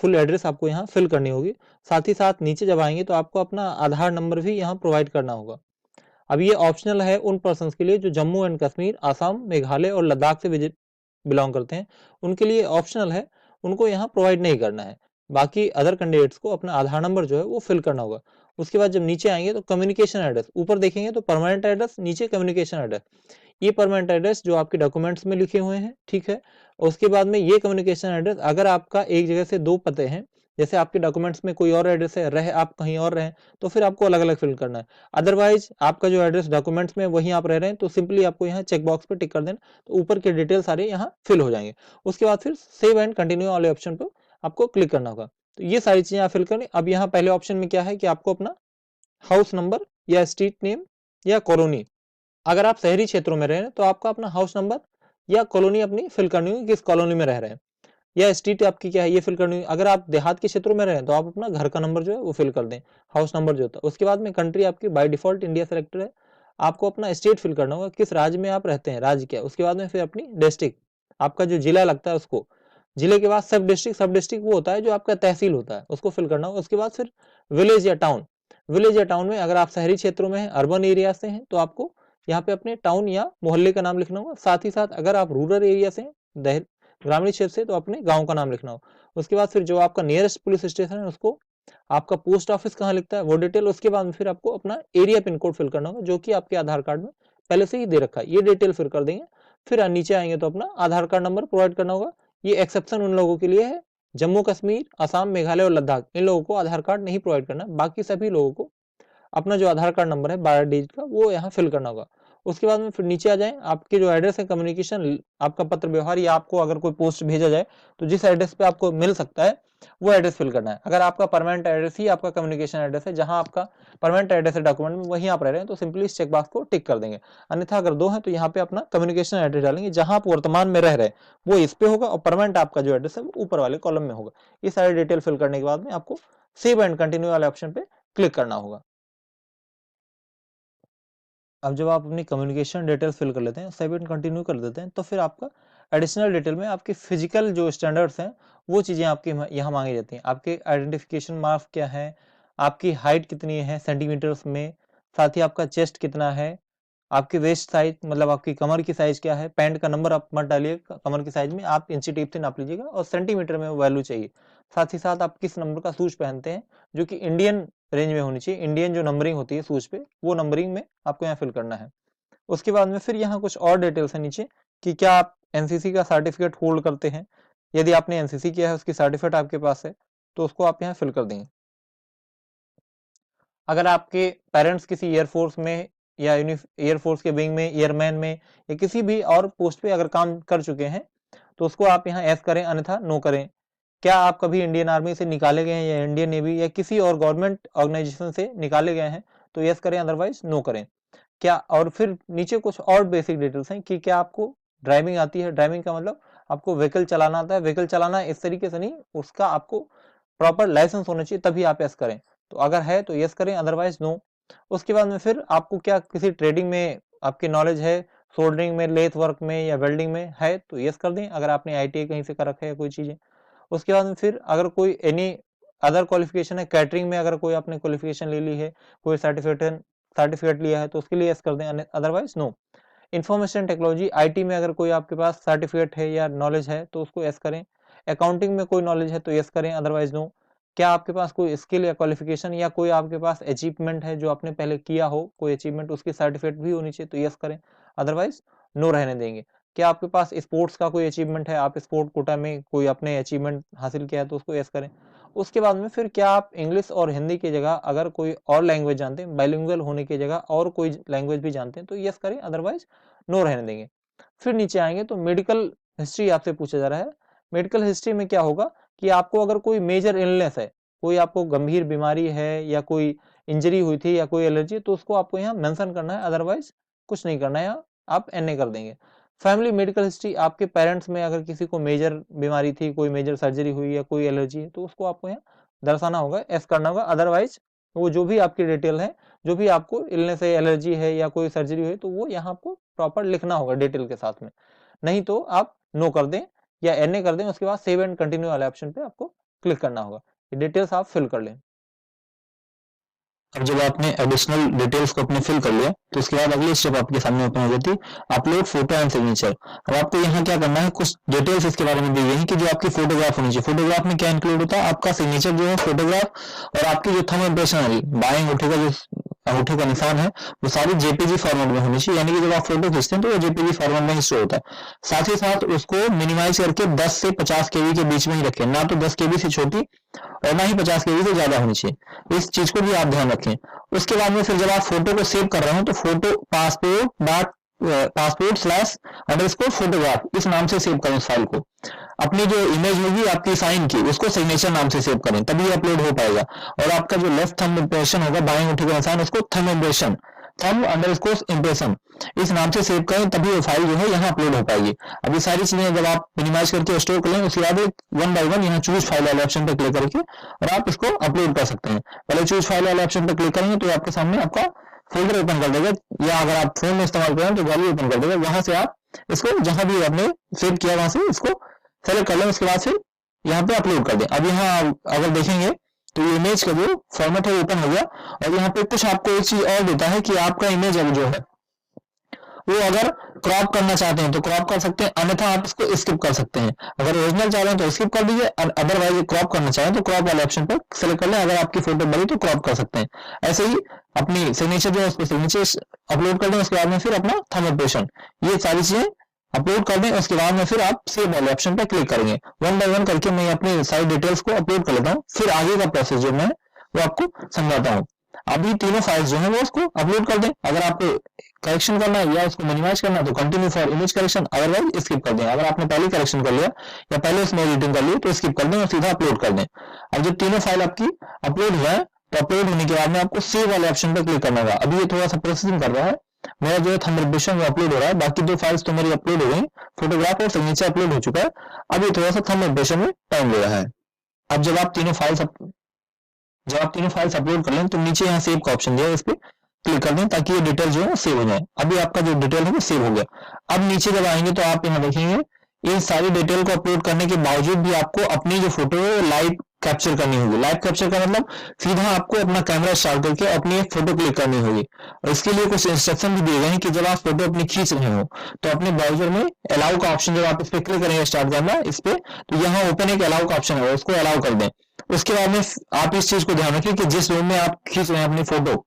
फुल एड्रेस आपको यहाँ फिल करनी होगी। साथ ही साथ नीचे जब आएंगे तो आपको अपना आधार नंबर भी यहाँ प्रोवाइड करना होगा। अब ये ऑप्शनल है उन पर्सन के लिए जो जम्मू एंड कश्मीर, आसाम, मेघालय और लद्दाख से बिलोंग करते हैं, उनके लिए ऑप्शनल है, उनको यहाँ प्रोवाइड नहीं करना है। बाकी अदर कैंडिडेट्स को अपना आधार नंबर जो है वो फिल करना होगा। उसके बाद जब नीचे आएंगे तो कम्युनिकेशन एड्रेस, ऊपर देखेंगे तो परमानेंट एड्रेस, नीचे कम्युनिकेशन एड्रेस, ये परमानेंट एड्रेस जो आपके डॉक्यूमेंट्स में लिखे हुए हैं, ठीक है। उसके बाद में ये कम्युनिकेशन एड्रेस, अगर आपका एक जगह से दो पते हैं, जैसे आपके डॉक्यूमेंट्स में कोई और एड्रेस है, रहे आप कहीं और रहें, तो फिर आपको अलग अलग फिल करना है। अदरवाइज आपका जो एड्रेस डॉक्यूमेंट्स में वहीं आप रह रहे हैं, तो सिंपली आपको यहाँ चेक बॉक्स पे टिक कर देना, तो ऊपर के डिटेल सारे यहाँ फिल हो जाएंगे। उसके बाद फिर सेव एंड कंटिन्यू वाले ऑप्शन पर आपको क्लिक करना होगा। तो ये सारी चीजें आप फिल करें। अब यहाँ पहले ऑप्शन में क्या है कि आपको अपना हाउस नंबर या स्ट्रीट नेम या कॉलोनी, अगर आप शहरी क्षेत्रों में रह रहे हैं तो आपका अपना हाउस नंबर या कॉलोनी अपनी फिल करनी होगी, किस कॉलोनी में रह रहे हैं, या स्ट्रीट आपकी क्या है ये फिल करनी होगी। अगर आप देहात के क्षेत्रों में रहे हैं तो आप अपना घर का नंबर जो है वो फिल कर दें, हाउस नंबर जो होता है। उसके बाद में कंट्री आपकी बाय डिफॉल्ट इंडिया सेलेक्टेड है, आपको अपना स्टेट फिल करना होगा, किस राज्य में आप रहते हैं, राज्य क्या है। उसके बाद में फिर अपनी डिस्ट्रिक्ट, आपका जो जिला लगता है उसको, जिले के बाद सब डिस्ट्रिक्ट, सब डिस्ट्रिक्ट वो होता है जो आपका तहसील होता है, उसको फिल करना होगा। उसके बाद फिर विलेज या टाउन, विलेज या टाउन में अगर आप शहरी क्षेत्रों में हैं, अर्बन एरिया से हैं, तो आपको यहाँ पे अपने टाउन या मोहल्ले का नाम लिखना होगा। साथ ही साथ अगर आप रूरल एरिया से हैं, ग्रामीण क्षेत्र से, तो अपने गांव का नाम लिखना होगा। उसके बाद फिर जो आपका नियरेस्ट पुलिस स्टेशन है उसको, आपका पोस्ट ऑफिस कहाँ लिखता है वो डिटेल, उसके बाद फिर आपको अपना एरिया पिन कोड फिल करना होगा जो कि आपके आधार कार्ड में पहले से ही दे रखा है, ये डिटेल फिल कर देंगे। फिर नीचे आएंगे तो अपना आधार कार्ड नंबर प्रोवाइड करना होगा। ये एक्सेप्शन उन लोगों के लिए है, जम्मू कश्मीर, असम, मेघालय और लद्दाख, इन लोगों को आधार कार्ड नहीं प्रोवाइड करना, बाकी सभी लोगों को अपना जो आधार कार्ड नंबर है 12 डिजिट का वो यहाँ फिल करना होगा। उसके बाद में फिर नीचे आ जाएं, आपके जो एड्रेस है, कम्युनिकेशन, आपका पत्र व्यवहार या आपको अगर कोई पोस्ट भेजा जाए तो जिस एड्रेस पे आपको मिल सकता है वो एड्रेस फिल करना है। अगर आपका परमानेंट एड्रेस ही आपका कम्युनिकेशन एड्रेस है, जहां आपका परमानेंट एड्रेस है डॉक्यूमेंट में, वहीं आप रह रहे हैं, तो सिंपली इस चेकबॉक्स को टिक कर देंगे। अन्यथा अगर दो है तो यहाँ पे अपना कम्युनिकेशन एड्रेस डालेंगे, जहां आप वर्तमान में रह रहे हैं वो इस पे होगा, और परमानेंट आपका जो एड्रेस है वो ऊपर वाले कॉलम में होगा। ये सारी डिटेल फिल करने के बाद में आपको सेव एंड कंटिन्यू वाले ऑप्शन पे क्लिक करना होगा। अब जब आप अपनी कम्युनिकेशन डिटेल्स फिल कर लेते हैं, सेव एंड कंटिन्यू कर देते हैं, तो फिर आपका एडिशनल डिटेल में आपके फिजिकल जो स्टैंडर्ड्स हैं वो चीज़ें आपके यहाँ मांगी जाती हैं। आपके आइडेंटिफिकेशन मार्क्स क्या है, आपकी हाइट कितनी है सेंटीमीटर्स में, साथ ही आपका चेस्ट कितना है, आपकी वेस्ट साइज मतलब आपकी कमर की साइज क्या है, पैंट का नंबर आप मत डालिए कमर की साइज में, आप इंची टेप से नाप लीजिएगा और सेंटीमीटर में वैल्यू चाहिए। साथ ही साथ आप किस नंबर का शूज पहनते हैं जो कि इंडियन रेंज में होनी चाहिए, इंडियन जो नंबरिंग होती है शूज पे वो नंबरिंग में आपको यहाँ फिल करना है। उसके बाद में फिर यहाँ कुछ और डिटेल्स है नीचे कि क्या आप एनसीसी का सर्टिफिकेट होल्ड करते हैं। यदि आपने एनसीसी किया है उसकी सर्टिफिकेट आपके पास है तो उसको आप यहाँ फिल कर देंगे। अगर आपके पेरेंट्स किसी एयरफोर्स में या एयरफोर्स के विंग में, एयरमैन में या किसी भी और पोस्ट पे अगर काम कर चुके हैं तो उसको आप यहाँ एस करें, अन्यथा नो करें। क्या आप कभी इंडियन आर्मी से निकाले गए हैं या इंडियन नेवी या किसी और गवर्नमेंट ऑर्गेनाइजेशन से निकाले गए हैं तो यस करें, अदरवाइज नो करें। क्या और फिर नीचे कुछ और बेसिक डिटेल्स हैं कि क्या आपको ड्राइविंग आती है। ड्राइविंग का मतलब आपको व्हीकल चलाना आता है। व्हीकल चलाना इस तरीके से नहीं, उसका आपको प्रॉपर लाइसेंस होना चाहिए तभी आप यस करें। तो अगर है तो यस करें, अदरवाइज नो। उसके बाद में फिर आपको क्या किसी ट्रेडिंग में आपकी नॉलेज है, सोल्डरिंग में, लेथ वर्क में या वेल्डिंग में है तो यस कर दें, अगर आपने आईटीआई कहीं से कर रखा है कोई चीजें। उसके बाद में फिर अगर कोई एनी अदर क्वालिफिकेशन है, कैटरिंग में अगर कोई आपने क्वालिफिकेशन ले ली है, कोई सर्टिफिकेट लिया है तो उसके लिए यस कर दें, otherwise no. Information technology IT में अगर कोई आपके पास सर्टिफिकेट है या नॉलेज है तो उसको यस करें। अकाउंटिंग में कोई नॉलेज है तो यस करें, अदरवाइज नो। क्या आपके पास कोई स्किल या क्वालिफिकेशन या कोई आपके पास अचीवमेंट है जो आपने पहले किया हो, कोई अचीवमेंट, उसकी सर्टिफिकेट भी होनी चाहिए तो यस करें, अदरवाइज नो रहने देंगे। क्या आपके पास स्पोर्ट्स का कोई अचीवमेंट है, आप स्पोर्ट कोटा में कोई आपने अचीवमेंट हासिल किया है तो उसको यस करें। उसके बाद में फिर क्या आप इंग्लिश और हिंदी की जगह अगर कोई और लैंग्वेज जानते हैं, बाइलिंगुअल होने की जगह और कोई लैंग्वेज भी जानते हैं तो यस करें, अदरवाइज नो रहने देंगे। फिर नीचे आएंगे तो मेडिकल हिस्ट्री आपसे पूछा जा रहा है। मेडिकल हिस्ट्री में क्या होगा कि आपको अगर कोई मेजर इलनेस है, कोई आपको गंभीर बीमारी है या कोई इंजरी हुई थी या कोई एलर्जी, तो उसको आपको यहाँ मेंशन करना है, अदरवाइज कुछ नहीं करना है, आप एनए कर देंगे। फैमिली मेडिकल हिस्ट्री, आपके पेरेंट्स में अगर किसी को मेजर बीमारी थी, कोई मेजर सर्जरी हुई या कोई एलर्जी है तो उसको आपको यहाँ दर्शाना होगा, एस करना होगा, अदरवाइज वो जो भी आपकी डिटेल है, जो भी आपको इलनेस है, एलर्जी है या कोई सर्जरी हुई तो वो यहाँ आपको प्रॉपर लिखना होगा डिटेल के साथ में, नहीं तो आप नो कर दें या एनए कर दें। उसके बाद सेव एंड कंटिन्यू वाले ऑप्शन पे आपको क्लिक करना होगा, ये डिटेल्स आप फिल कर लें। अब जब आपने एडिशनल डिटेल्स को अपने फिल कर लिया तो उसके बाद अगली स्टेप आपके सामने ओपन हो जाती है, अपलोड फोटो एंड सिग्नेचर। अब आपको यहाँ क्या करना है, कुछ डिटेल्स इसके बारे में दी गई है कि जो आपकी फोटोग्राफ होनी चाहिए। फोटोग्राफ में क्या इंक्लूड होता है, आपका सिग्नेचर जो है फोटोग्राफ और आपकी जो थंब इंप्रेशन है, बाएं अंगूठे का जो अंगूठे का निशान है वो सारी जेपीजी फॉर्मेट में होनी चाहिए, यानी कि जब आप फोटो खींचते हैं तो वो जेपीजी फॉर्मेट में ही शो होता है। साथ ही साथ उसको मिनिमाइज करके 10 से 50 केबी के बीच में ही रखें, ना तो 10 केबी से छोटी और ना ही 50 केबी से ज्यादा होनी चाहिए। इस चीज को भी आप ध्यान रखें। उसके बाद में फिर जब आप फोटो को सेव कर रहे हो तो फोटो पासपोर्ट फोटोग्राफ इस नाम से सेव करें इस फाइल को। अपनी जो इमेज होगी आपकी साइन की उसको सिग्नेचर नाम से सेव करें, तभी अपलोड हो पाएगा। और आपका जो लेफ्ट थंब इंप्रेशन होगा, बाएं अंगूठे का निशान, उसको थंब इंप्रेशन इस नाम से सेव करें, तभी वो फाइल जो है यहाँ अपलोड हो पाएगी। अब ये सारी चीजें जब आप मिनिमाइज करके स्टोर कर लें उसके बाद वन बाय वन यहाँ चूज फाइल वाले ऑप्शन पर क्लिक करके और आप इसको अपलोड कर सकते हैं। पहले चूज फाइल वाले ऑप्शन पर क्लिक करेंगे तो आपके सामने आपका फोल्डर ओपन कर देगा, या अगर आप फोन में इस्तेमाल करें तो गैलरी ओपन कर देगा। वहां से आप इसको जहां भी आपने सेव किया वहां से इसको सेलेक्ट कर लें, उसके बाद फिर यहाँ पे अपलोड कर दें। अब यहाँ अगर देखेंगे तो ये इमेज का जो फॉर्मेट है ओपन हो गया। और यहाँ पे कुछ आपको एक चीज और देता है कि आपका इमेज अब जो है वो अगर क्रॉप करना चाहते हैं तो क्रॉप कर सकते हैं, अन्यथा आप इसको स्किप कर सकते हैं। अगर ओरिजिनल चाह रहे हैं तो स्किप कर दीजिए, अदरवाइज क्रॉप करना चाहें तो क्रॉप वाले ऑप्शन पर सेलेक्ट कर लें। अगर आपकी फोटो बड़ी तो क्रॉप कर सकते हैं। ऐसे ही अपनी सिग्नेचर जो है उसको सिग्नेचर अपलोड कर दें, उसके बाद में फिर अपना थंब इंप्रेशन, ये सारी चीजें अपलोड कर दें। उसके बाद में फिर आप सेव वाले ऑप्शन पर क्लिक करेंगे। वन बाय वन करके मैं अपनी सारी डिटेल्स को अपलोड कर लेता हूँ, फिर आगे का प्रोसेस जो मैं वो आपको समझाता हूँ। अभी तीनों फाइल्स जो है वो उसको अपलोड कर दें। अगर आपको करेक्शन करना है या उसको मिनिमाइज करना है तो continue for image correction, otherwise skip कर दें। अगर आपने पहले करेक्शन कर लिया या पहले उसमें एडिटिंग कर ली तो स्किप कर दें और सीधा अपलोड कर दें। अब जब तीनों फाइल आपकी अपलोड हुआ है तो अपलोड होने के बाद में आपको सेव वाले ऑप्शन पर क्लिक करना होगा। अभी ये थोड़ा सा प्रोसेसिंग कर रहा है, मेरा जो है थंब इंप्रेशन वो अपलोड हो रहा है, बाकी दो फाइल्स तो मेरी अपलोड हो गई, फोटोग्राफ और सिग्नेचर अपलोड हो चुका है। अब ये थोड़ा सा थंब इंप्रेशन में टाइम ले रहा है। अब जब आप तीनों फाइल्स अपलोड कर लें तो नीचे यहाँ सेव का ऑप्शन दिया है, इस पर क्लिक कर दें ताकि ये डिटेल जो है सेव हो जाए। अभी आपका जो डिटेल है वो सेव हो गया। अब नीचे जब आएंगे तो आप यहाँ देखेंगे इन सारी डिटेल को अपलोड करने के बावजूद भी आपको अपनी जो फोटो है वो लाइव कैप्चर करनी होगी। लाइव कैप्चर का मतलब सीधा आपको अपना कैमरा स्टार्ट करके अपनी एक फोटो क्लिक करनी होगी, और इसके लिए कुछ इंस्ट्रक्शन भी दिए गए हैं कि जब आप फोटो अपनी खींच रहे हो तो अपने ब्राउजर में अलाउ का ऑप्शन, जब आप इस पर क्लिक करेंगे स्टार्ट करना इस पे, तो यहाँ ओपन एक अलाउ का ऑप्शन है, उसको अलाउ कर दें। उसके बाद में आप इस चीज को ध्यान रखिए कि जिस रूम में आप खींच रहे हैं अपनी फोटो,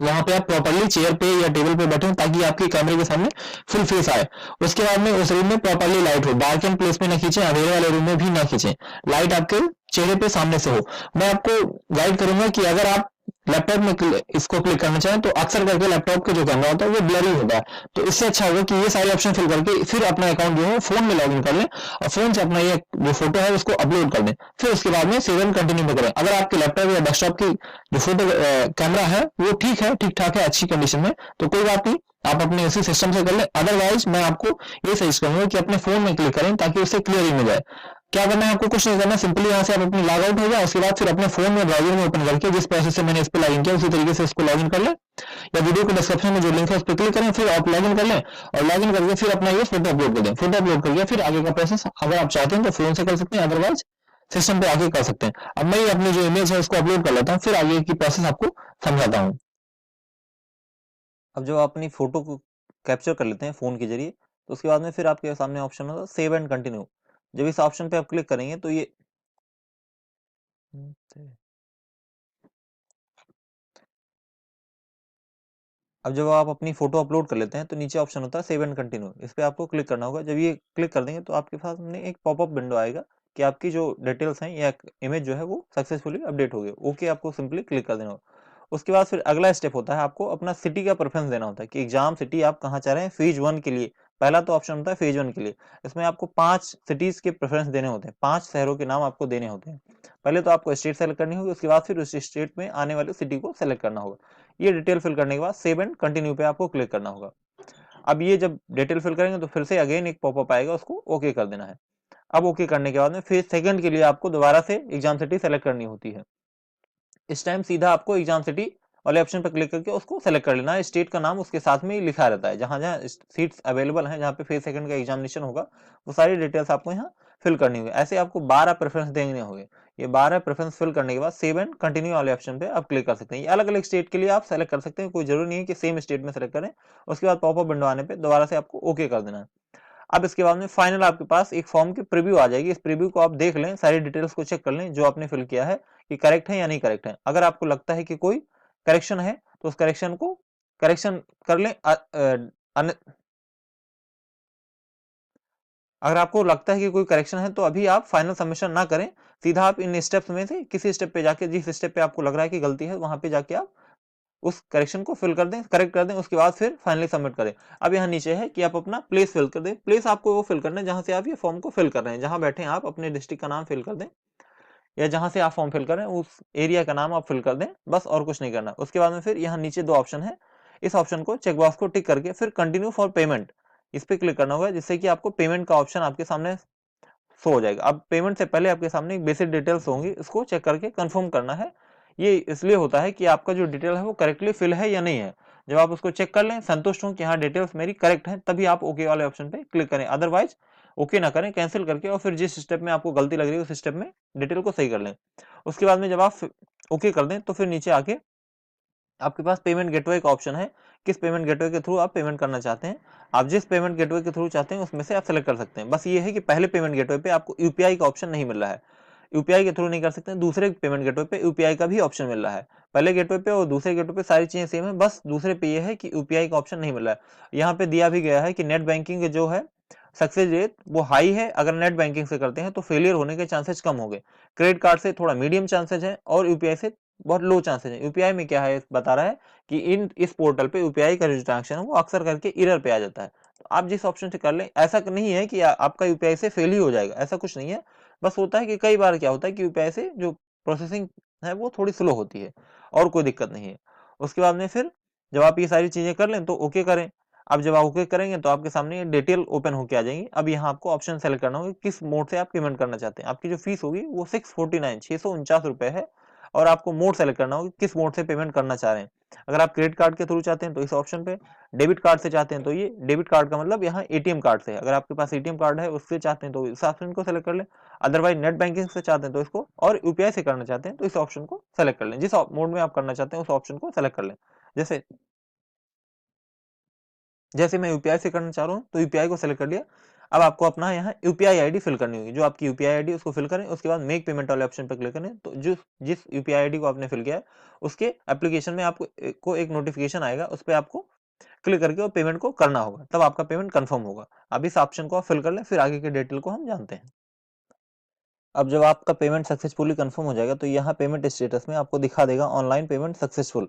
वहां पे आप प्रॉपर्ली चेयर पे या टेबल पे बैठे हो ताकि आपके कैमरे के सामने फुल फेस आए। उसके बाद में उस रूम में प्रॉपर्ली लाइट हो, डार्क एंड प्लेस में ना खींचे, अंधेरे वाले रूम में भी ना खींचे, लाइट आपके चेहरे पे सामने से हो। मैं आपको गाइड करूंगा कि अगर आप लैपटॉप में इसको क्लिक करना चाहें तो अक्सर करके लैपटॉप का जो कैमरा होता है वो ब्लरी होता है, तो इससे अच्छा होगा कि ये सारे ऑप्शन फिल करके फिर अपना अकाउंट जो है फोन में लॉगिन कर लें और फोन से अपना ये जो फोटो है उसको अपलोड कर दें। फिर उसके बाद में सेव एंड कंटिन्यू में करें। अगर आपके लैपटॉप या डेस्कटॉप की जो फोटो कैमरा है वो ठीक है, ठीक ठाक है, अच्छी कंडीशन में, तो कोई बात नहीं, आप अपने इसी सिस्टम से कर लें। अदरवाइज मैं आपको ये सजेस्ट करूंगा कि अपने फोन में क्लिक करें ताकि उससे क्लियर इमेज आए। क्या करना है आपको, कुछ नहीं करना, सिंपली यहाँ से आप अपनी लॉग आउट हो जाए, उसके बाद फिर अपने फोन में ब्राउजर में ओपन करके जिस प्रोसेस से मैंने इस पर लॉगिन किया उसी तरीके से इसको लॉगिन कर लें, या वीडियो के डिस्क्रिप्शन में जो लिंक है उस पर क्लिक करें, फिर आप लॉगिन कर लें और लॉगिन करके फिर अपना ये फोटो अपलोड कर दें। फोटो अपलोड करके फिर आगे का प्रोसेस अगर आप चाहते हैं तो फोन से कर सकते हैं, अदरवाइज सिस्टम पे आगे कर सकते हैं। अब मैं अपनी जो इमेज है उसको अपलोड कर लेता हूँ, फिर आगे की प्रोसेस आपको समझाता हूँ। अब जब आप अपनी फोटो को कैप्चर कर लेते हैं फोन के जरिए, तो उसके बाद में फिर आपके सामने ऑप्शन होगा सेव एंड कंटिन्यू। जब इस ऑप्शन पे आप क्लिक करेंगे तो ये अब जब आप अपनी फोटो अपलोड कर लेते हैं तो नीचे ऑप्शन होता है सेव एंड कंटिन्यू, इस पे आपको क्लिक करना होगा। जब ये क्लिक कर देंगे तो आपके पास में एक पॉपअप विंडो आएगा कि आपकी जो डिटेल्स हैं या इमेज जो है वो सक्सेसफुली अपडेट हो गई। ओके आपको सिंपली क्लिक कर देना होगा। उसके बाद फिर अगला स्टेप होता है आपको अपना सिटी का प्रेफरेंस देना होता है कि एग्जाम सिटी आप कहाँ चाह रहे हैं फेज 1 के लिए। पहला तो ऑप्शन होता है फेज 1 के लिए, इसमें आपको 5 सिटीज के प्रेफरेंस देने होते हैं, 5 शहरों के नाम आपको देने होते हैं। पहले तो आपको स्टेट सेलेक्ट करनी होगी, उसके बाद फिर उस स्टेट में आने वाली सिटी को सेलेक्ट करना होगा। ये डिटेल फिल करने के बाद सेव एंड कंटिन्यू पे आपको क्लिक करना होगा। अब ये जब डिटेल फिल करेंगे तो फिर से अगेन एक पॉपअप आएगा, उसको ओके कर देना है। अब ओके करने के बाद में फेज सेकंड के लिए आपको दोबारा से एग्जाम सिटी सेलेक्ट करनी होती है। इस टाइम सीधा आपको एग्जाम सिटी वाले ऑप्शन पर क्लिक करके उसको सेलेक्ट कर लेना है। स्टेट का नाम उसके साथ में ही लिखा रहता है, जहां जहां सीट्स अवेलेबल हैं, जहां पे फेज सेकंड का एग्जामिनेशन होगा, वो सारी डिटेल्स आपको यहाँ फिल करनी होगी। ऐसे आपको 12 प्रेफरेंस देने होंगे। ये 12 प्रेफरेंस फिल करने के बाद सेव एंड कंटिन्यू वाले ऑप्शन पे आप क्लिक कर सकते हैं। ये अलग अलग स्टेट के लिए आप सेलेक्ट कर सकते हैं, कोई जरूरी नहीं है कि सेम स्टेट में सेलेक्ट करें। उसके बाद पॉपअप विंडो आने पर दोबारा से आपको ओके कर देना है। अब इसके बाद में फाइनल आपके पास एक फॉर्म की प्रीव्यू आ जाएगी। इस प्रीव्यू को आप देख लें, सारी डिटेल्स को चेक कर लें जो आपने फिल किया है कि करेक्ट है या नहीं करेक्ट है। अगर आपको लगता है कि कोई करेक्शन है तो उस करेक्शन को करेक्शन कर लें। अगर आपको लगता है कि कोई करेक्शन है तो अभी आप फाइनल सबमिशन ना करें, सीधा आप इन स्टेप्स में से किसी स्टेप पे जाके, जिस स्टेप पे आपको लग रहा है कि गलती है वहां पे जाके आप उस करेक्शन को फिल कर दें, करेक्ट कर दें। उसके बाद फिर फाइनली सबमिट करें। अब यहाँ नीचे है कि आप अपना प्लेस फिल कर दें। प्लेस आपको वो फिल करना है जहां से आप ये फॉर्म को फिल कर रहे हैं। जहां बैठे हैं आप अपने डिस्ट्रिक्ट का नाम फिल कर दें, या जहां से आप फॉर्म फिल कर रहे हैं उस एरिया का नाम आप फिल कर दें, बस और कुछ नहीं करना। उसके बाद में फिर यहाँ नीचे 2 ऑप्शन है, इस ऑप्शन को चेकबॉक्स को टिक करके फिर कंटिन्यू फॉर पेमेंट इस पे क्लिक करना होगा, जिससे कि आपको पेमेंट का ऑप्शन आपके सामने शो हो जाएगा। अब पेमेंट से पहले आपके सामने एक बेसिक डिटेल्स होंगी, इसको चेक करके कंफर्म करना है। ये इसलिए होता है कि आपका जो डिटेल है वो करेक्टली फिल है या नहीं है। जब आप उसको चेक कर लें, संतुष्ट हो कि हाँ डिटेल्स मेरी करेक्ट है, तभी आप ओके वाले ऑप्शन पे क्लिक करें। अदरवाइज ओके ना करें, कैंसिल करके और फिर जिस स्टेप में आपको गलती लग रही है उस स्टेप में डिटेल को सही कर लें। उसके बाद में जब आप ओके कर दें तो फिर नीचे आके आपके पास पेमेंट गेटवे का ऑप्शन है। किस पेमेंट गेटवे के थ्रू आप पेमेंट करना चाहते हैं, आप जिस पेमेंट गेटवे के थ्रू चाहते हैं उसमें से आप सेलेक्ट कर सकते हैं। बस ये है कि पहले पेमेंट गेटवे पे आपको यूपीआई का ऑप्शन नहीं मिल रहा है, यूपीआई के थ्रू नहीं कर सकते। दूसरे पेमेंट गेटवे पे यूपीआई का भी ऑप्शन मिल रहा है। पहले गेटवे पे और दूसरे गेटवे पे सारी चीजें सेम है, बस दूसरे पे ये है कि यूपीआई का ऑप्शन नहीं मिल रहा है। यहाँ पे दिया भी गया है कि नेट बैंकिंग जो है सक्सेस रेट वो हाई है, अगर नेट बैंकिंग से करते हैं तो फेलियर होने के चांसेस कम हो गए। क्रेडिट कार्ड से थोड़ा मीडियम चांसेस है और यूपीआई से बहुत लो चांसेस है। यूपीआई में क्या है बता रहा है कि इस पोर्टल पे यूपीआई का जो ट्रांजेक्शन है वो अक्सर करके एरर पे आ जाता है। तो आप जिस ऑप्शन से कर लें, ऐसा नहीं है कि आपका यूपीआई से फेल ही हो जाएगा, ऐसा कुछ नहीं है। बस होता है कि कई बार क्या होता है कि यूपीआई से जो प्रोसेसिंग है वो थोड़ी स्लो होती है, और कोई दिक्कत नहीं है। उसके बाद में फिर जब आप ये सारी चीजें कर लें तो ओके करें। अब जब आप ओके करेंगे तो आपके सामने डिटेल ओपन होके आ जाएंगी। अब यहाँ आपको ऑप्शन सेलेक्ट करना होगा किस मोड से आप पेमेंट करना चाहते हैं। आपकी जो फीस होगी वो 649 रुपए है, और आपको मोड सेलेक्ट करना होगा किस मोड से पेमेंट करना चाह रहे हैं। अगर आप क्रेडिट कार्ड के थ्रू चाहते हैं तो इस ऑप्शन पे, डेबिट कार्ड से चाहते हैं तो ये डेबिट कार्ड का मतलब यहाँ एटीएम कार्ड से है, अगर आपके पास एटीएम कार्ड है उससे चाहते हैं तो इस ऑप्शन को सेलेक्ट कर लें, अदरवाइज नेट बैंकिंग से चाहते हैं तो इसको, और यूपीआई से करना चाहते हैं तो इस ऑप्शन को सेलेक्ट कर लें, जिस मोड में आप करना चाहते हैं उस ऑप्शन को सेलेक्ट कर लें। जैसे मैं यूपीआई से करना चाह रहा हूँ तो यूपीआई को सेलेक्ट कर लिया। अब आपको अपना यहाँ यूपीआई आईडी फिल करनी होगी, जो आपकी यूपीआई आईडी उसको फिल करें, उसके बाद मेक पेमेंट वाले ऑप्शन पर क्लिक करें, तो जिस यूपीआई आईडी को आपने फिल किया है उसके एप्लीकेशन में आपको एक नोटिफिकेशन आएगा, उस पर आपको क्लिक करके वो पेमेंट को करना होगा, तब आपका पेमेंट कंफर्म होगा। अब इस ऑप्शन को आप फिल कर लें, फिर आगे के डिटेल को हम जानते हैं। अब जब आपका पेमेंट सक्सेसफुली कंफर्म हो जाएगा तो यहाँ पेमेंट स्टेटस में आपको दिखा देगा ऑनलाइन पेमेंट सक्सेसफुल।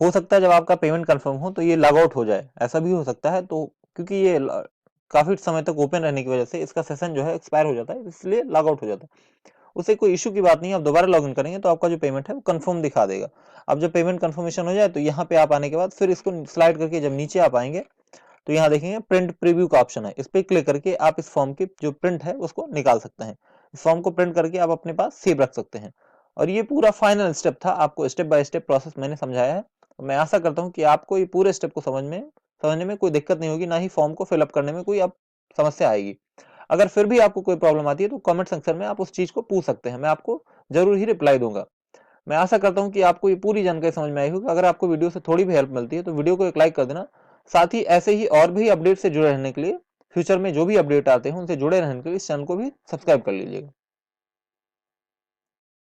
हो सकता है जब आपका पेमेंट कंफर्म हो तो ये लॉग आउट हो जाए, ऐसा भी हो सकता है, तो क्योंकि ये काफी समय तक ओपन रहने की वजह से इसका सेशन जो है एक्सपायर हो जाता है, इसलिए लॉग आउट हो जाता है। उसे कोई इशू की बात नहीं है, आप दोबारा लॉगिन करेंगे तो आपका जो पेमेंट है वो कंफर्म दिखा देगा। अब जब पेमेंट कंफर्मेशन हो जाए तो यहाँ पे आप आने के बाद फिर इसको स्लाइड करके जब नीचे आप आएंगे तो यहाँ देखेंगे प्रिंट प्रीव्यू का ऑप्शन है, इस पर क्लिक करके आप इस फॉर्म की जो प्रिंट है उसको निकाल सकते हैं। इस फॉर्म को प्रिंट करके आप अपने पास सेव रख सकते हैं। और ये पूरा फाइनल स्टेप था, आपको स्टेप बाय स्टेप प्रोसेस मैंने समझाया है। मैं आशा करता हूँ कि आपको ये पूरे स्टेप को समझने में कोई दिक्कत नहीं होगी, ना ही फॉर्म को फिलअप करने में कोई अब समस्या आएगी। अगर फिर भी आपको कोई प्रॉब्लम आती है तो कमेंट सेक्शन में आप उस चीज को पूछ सकते हैं, मैं आपको जरूर ही रिप्लाई दूंगा। मैं आशा करता हूं कि आपको ये पूरी जानकारी समझ में आई होगी। अगर आपको वीडियो से थोड़ी भी हेल्प मिलती है तो वीडियो को एक लाइक कर देना। साथ ही ऐसे ही और भी अपडेट से जुड़े रहने के लिए, फ्यूचर में जो भी अपडेट आते हैं उनसे जुड़े रहने के लिए इस चैनल को भी सब्सक्राइब कर लीजिएगा।